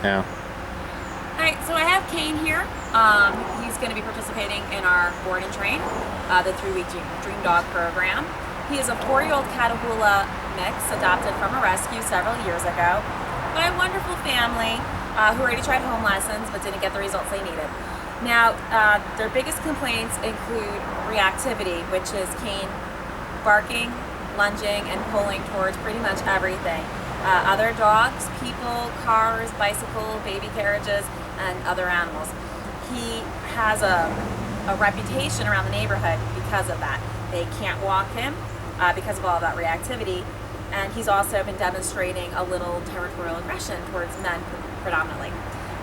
Yeah. Alright, so I have Kane here. He's going to be participating in our board and train, the 3-week Dream Dog program. He is a 4-year-old Catahoula mix adopted from a rescue several years ago by a wonderful family who already tried home lessons but didn't get the results they needed. Now, their biggest complaints include reactivity, which is Kane barking, lunging, and pulling towards pretty much everything. Other dogs, people, cars, bicycle, baby carriages, and other animals. He has a reputation around the neighborhood because of that. They can't walk him because of all that reactivity, and he's also been demonstrating a little territorial aggression towards men predominantly.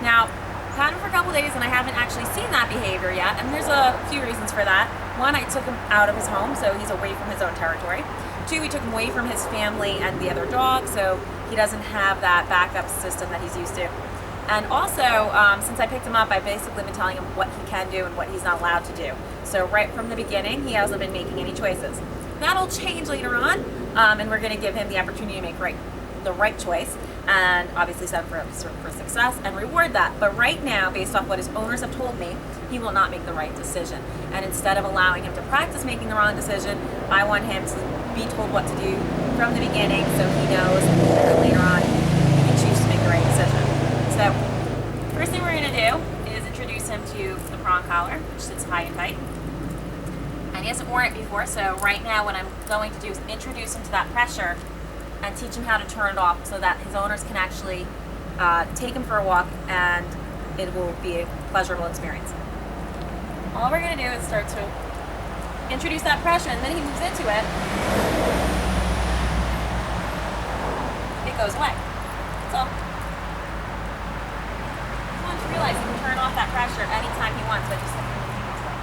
Now, I've had him for a couple days and I haven't actually seen that behavior yet, and there's a few reasons for that. One, I took him out of his home, so he's away from his own territory. Two, we took him away from his family and the other dogs, so he doesn't have that backup system that he's used to. And also, since I picked him up, I've basically been telling him what he can do and what he's not allowed to do. So right from the beginning, he hasn't been making any choices. That'll change later on, and we're going to give him the opportunity to make the right choice, and obviously set for success and reward that. But right now, based off what his owners have told me, he will not make the right decision. And instead of allowing him to practice making the wrong decision, I want him to be told what to do from the beginning so he knows that later on he can choose to make the right decision. So, first thing we're going to do is introduce him to the prong collar, which sits high and tight. And he hasn't worn it before, so right now what I'm going to do is introduce him to that pressure and teach him how to turn it off so that his owners can actually take him for a walk and it will be a pleasurable experience. All we're going to do is start to introduce that pressure, and then he moves into it, it goes away. So, I want to realize he can turn off that pressure anytime he wants by just simply moving his way.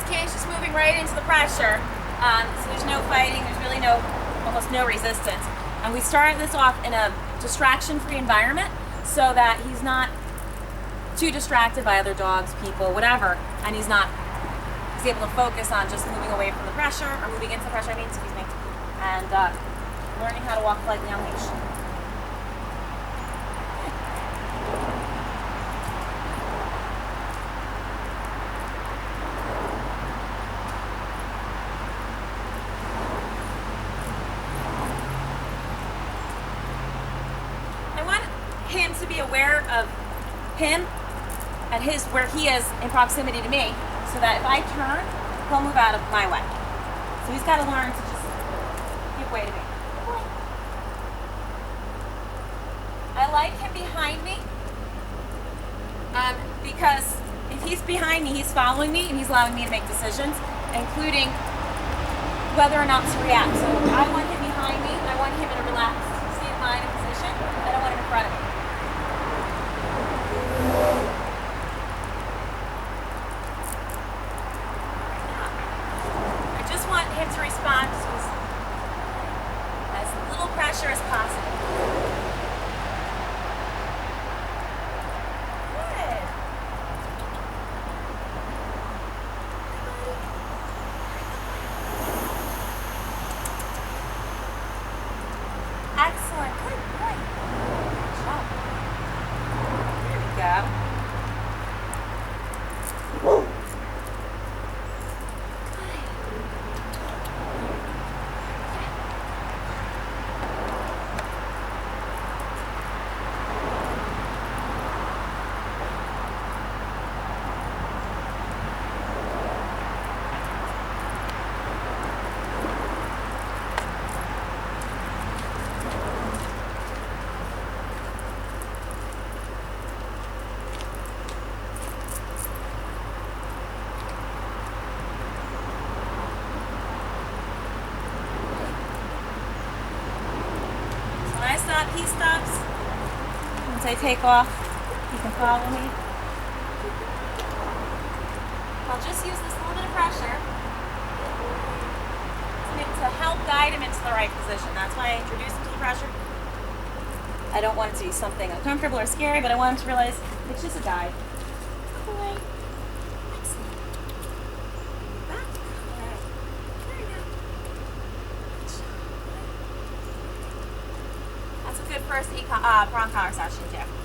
Kane's just moving right into the pressure. So there's no fighting, there's really almost no resistance. And we start this off in a distraction-free environment so that he's not too distracted by other dogs, people, whatever, and he's able to focus on just moving away from the pressure, or moving into the pressure, excuse me, and learning how to walk lightly on leash. Him to be aware of him and where he is in proximity to me, so that if I turn, he'll move out of my way. So he's got to learn to just give way to me. I like him behind me because if he's behind me, he's following me and he's allowing me to make decisions, including whether or not to react. So I want him behind me. I want him in a relaxed state of mind and position. I don't want him in front of me. I just want him to respond to as little pressure as possible. Good. Excellent. Good boy. Good job. up, he stops. Once I take off, you can follow me. I'll just use this little bit of pressure to help guide him into the right position. That's why I introduced him to the pressure. I don't want it to be something uncomfortable or scary, but I want him to realize it's just a guide. Look away. Excellent. Back. Alright. There you go. Good job. That's a good first prong collar session, too.